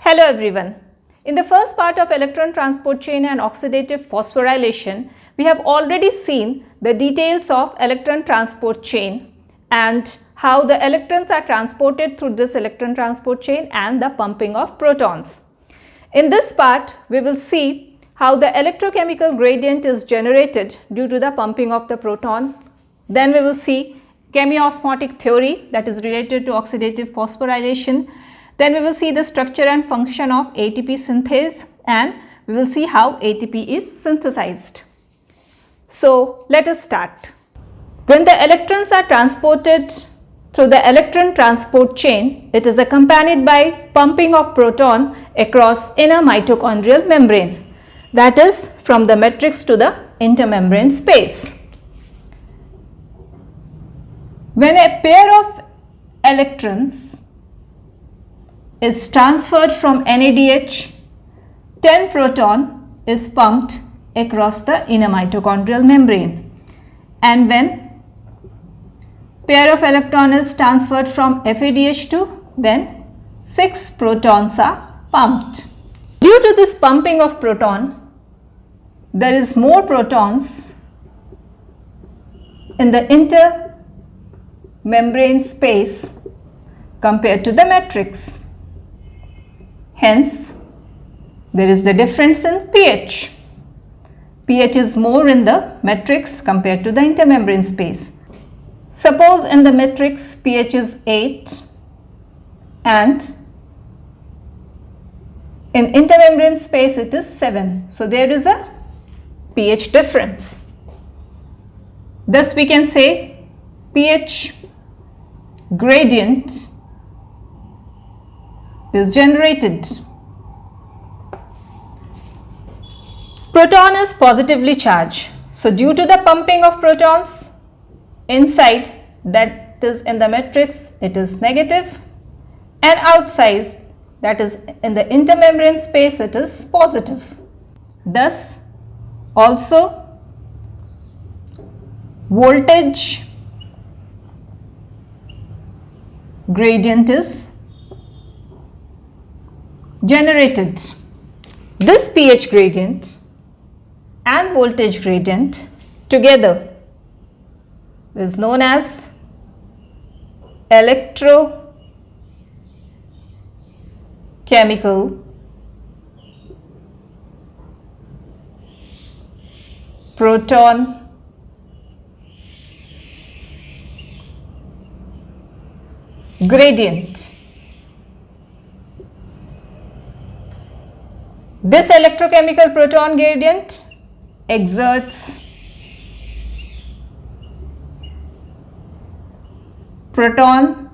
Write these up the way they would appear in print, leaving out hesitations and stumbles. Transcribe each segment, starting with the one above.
Hello everyone. In the first part of electron transport chain and oxidative phosphorylation, we have already seen the details of electron transport chain and how the electrons are transported through this electron transport chain and the pumping of protons. In this part, we will see how the electrochemical gradient is generated due to the pumping of the proton. Then we will see chemiosmotic theory, that is related to oxidative phosphorylation. Then we will see the structure and function of ATP synthase, and we will see how ATP is synthesized. So let us start. When the electrons are transported through the electron transport chain, it is accompanied by pumping of proton across inner mitochondrial membrane, that is from the matrix to the intermembrane space. When a pair of electrons is transferred from NADH, 10 proton is pumped across the inner mitochondrial membrane, and when pair of electron is transferred from FADH2, then 6 protons are pumped. Due to this pumping of proton, there is more protons in the intermembrane space compared to the matrix. Hence, there is the difference in pH. pH is more in the matrix compared to the intermembrane space. Suppose in the matrix pH is 8 and in intermembrane space it is 7. So, there is a pH difference. Thus, we can say pH gradient is generated. Proton is positively charged. So, due to the pumping of protons inside, that is in the matrix, it is negative, and outside, that is in the intermembrane space, it is positive. Thus, also voltage gradient is generated. This pH gradient and voltage gradient together is known as electrochemical proton gradient. This electrochemical proton gradient exerts proton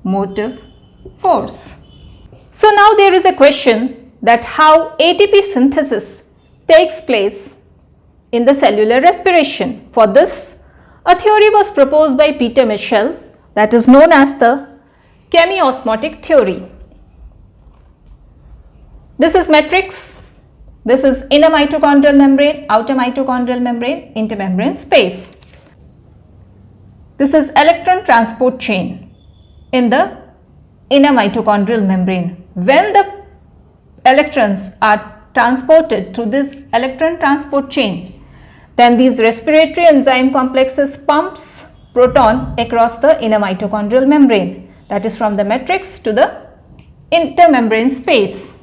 motive force. So now there is a question that how ATP synthesis takes place in the cellular respiration. For this, a theory was proposed by Peter Michel, that is known as the Chemiosmotic Theory. This is matrix, this is inner mitochondrial membrane, outer mitochondrial membrane, intermembrane space. This is electron transport chain in the inner mitochondrial membrane. When the electrons are transported through this electron transport chain, then these respiratory enzyme complexes pumps proton across the inner mitochondrial membrane, that is from the matrix to the intermembrane space.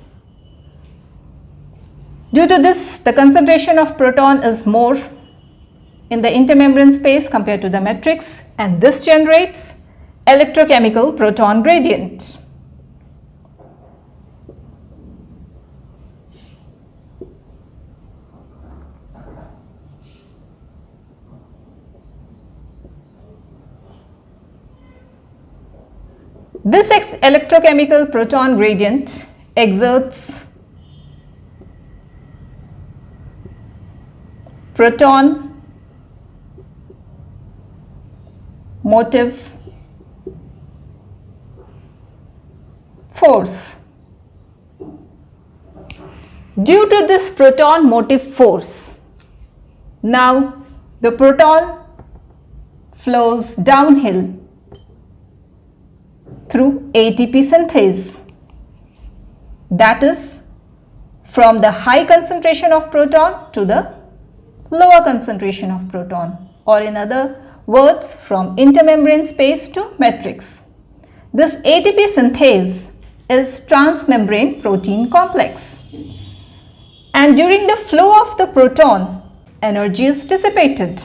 Due to this, the concentration of proton is more in the intermembrane space compared to the matrix, and this generates electrochemical proton gradient. This electrochemical proton gradient exerts proton motive force. Due to this proton motive force, now the proton flows downhill through ATP synthase. That is from the high concentration of proton to the lower concentration of proton, or in other words, from intermembrane space to matrix. This ATP synthase is transmembrane protein complex. And during the flow of the proton, energy is dissipated.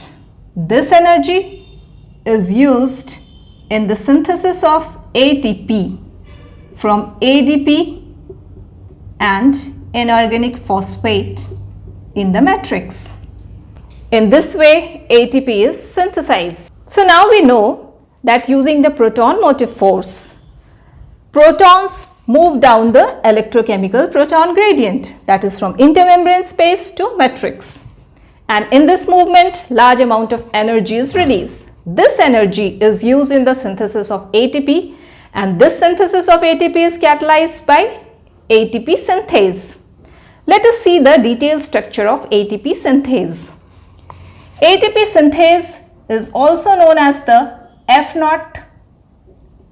This energy is used in the synthesis of ATP from ADP and inorganic phosphate in the matrix. In this way, ATP is synthesized. So now we know that using the proton motive force, protons move down the electrochemical proton gradient, that is from intermembrane space to matrix. And in this movement, large amount of energy is released. This energy is used in the synthesis of ATP, and this synthesis of ATP is catalyzed by ATP synthase. Let us see the detailed structure of ATP synthase. ATP synthase is also known as the F0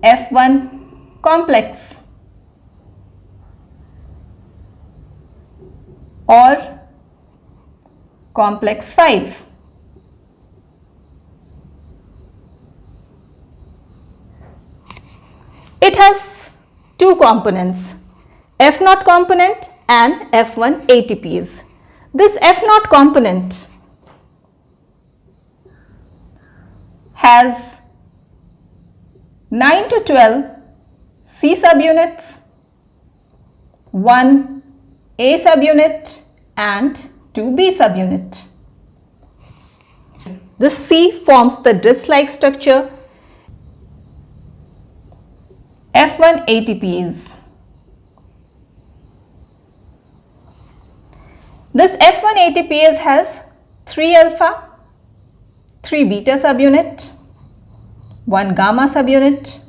F1 complex or complex 5. It has two components, F0 component and F1 ATPs. This F0 component has 9 to 12 C subunits, 1 A subunit and 2 B subunit. This C forms the disc-like structure F1 ATPs. This F1 ATPs has 3 alpha, 3 beta subunit, 1 gamma subunit,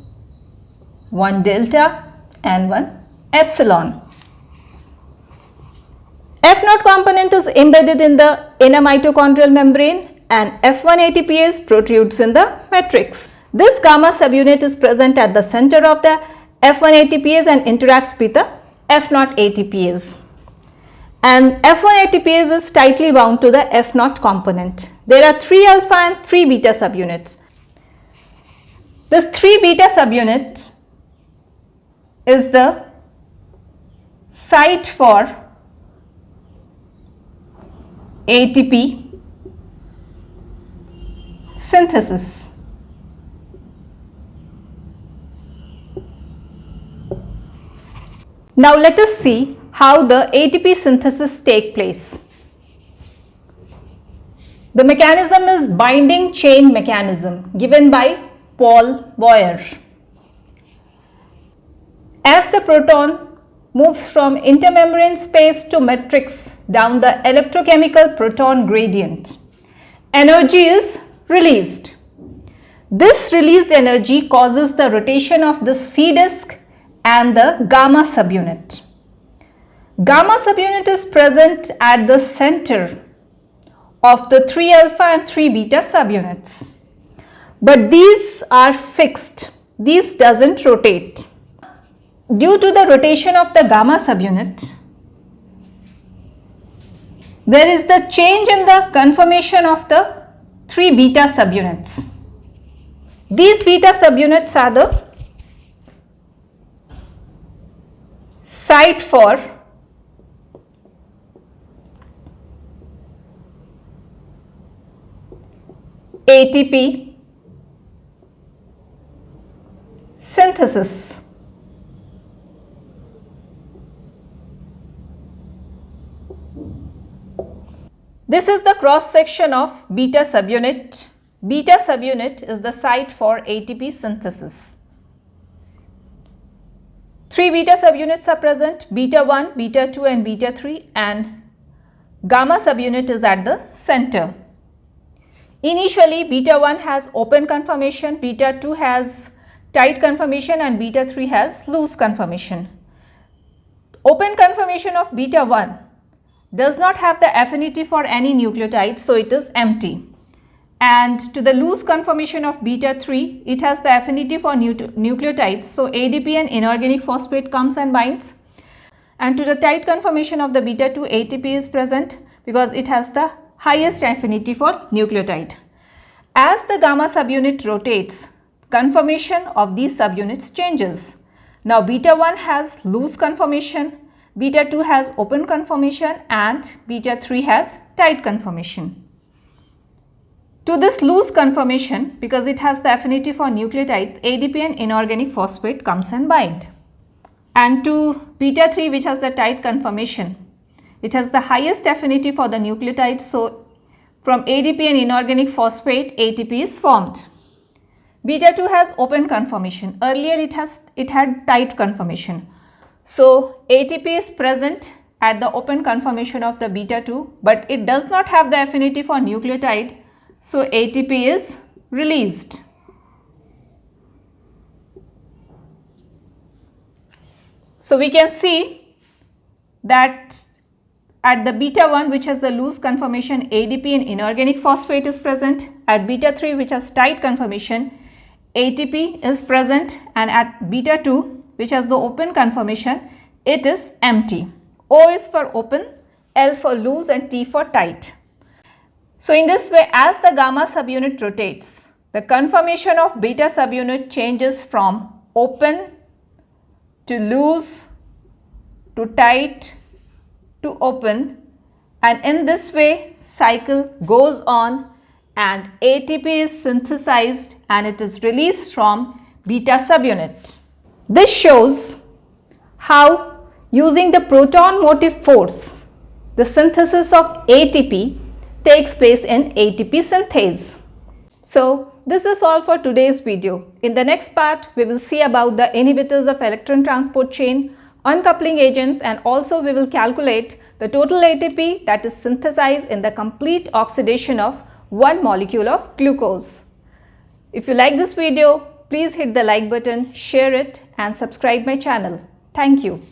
1 delta and 1 epsilon. F0 component is embedded in the inner mitochondrial membrane and F1 ATPs protrudes in the matrix. This gamma subunit is present at the center of the F1 ATPs and interacts with the F0 ATPs. And F1 ATPs is tightly bound to the F0 component. There are 3 alpha and 3 beta subunits. This 3 beta subunit is the site for ATP synthesis. Now let us see how the ATP synthesis take place. The mechanism is binding chain mechanism given by Paul Boyer. As the proton moves from intermembrane space to matrix down the electrochemical proton gradient, energy is released. This released energy causes the rotation of the C disk and the gamma subunit. Gamma subunit is present at the center of the 3 alpha and 3 beta subunits. But these are fixed. These doesn't rotate. Due to the rotation of the gamma subunit, there is the change in the conformation of the 3 beta subunits. These beta subunits are the site for ATP synthesis. This is the cross section of beta subunit. Beta subunit is the site for ATP synthesis. 3 beta subunits are present, beta 1, beta 2 and beta 3, and gamma subunit is at the center. Initially, beta 1 has open conformation, beta 2 has tight conformation and beta 3 has loose conformation. Open conformation of beta 1 does not have the affinity for any nucleotide, so it is empty. And to the loose conformation of beta 3, it has the affinity for nucleotides, so ADP and inorganic phosphate comes and binds. and to the tight conformation of the beta 2, ATP is present because it has the highest affinity for nucleotide. As the gamma subunit rotates, conformation of these subunits changes. Now beta 1 has loose conformation, beta 2 has open conformation, and beta 3 has tight conformation. To this loose conformation, because it has the affinity for nucleotides, ADP and inorganic phosphate comes and bind. And to beta 3, which has the tight conformation, it has the highest affinity for the nucleotide, so from ADP and inorganic phosphate, ATP is formed. Beta 2 has open conformation. Earlier it had tight conformation. So ATP is present at the open conformation of the beta 2, but it does not have the affinity for nucleotide, so ATP is released. So we can see that at the beta 1, which has the loose conformation, ADP and inorganic phosphate is present. At beta 3, which has tight conformation, ATP is present, and at beta 2, which has the open conformation, it is empty. O is for open, L for loose, and T for tight. So in this way, as the gamma subunit rotates, the conformation of beta subunit changes from open to loose to tight to open, and in this way cycle goes on and ATP is synthesized and it is released from beta subunit. This shows how, using the proton motive force, the synthesis of ATP takes place in ATP synthase. So this is all for today's video. In the next part, we will see about the inhibitors of electron transport chain, uncoupling agents, and also we will calculate the total ATP that is synthesized in the complete oxidation of one molecule of glucose. If you like this video, please hit the like button, share it, and subscribe my channel. Thank you.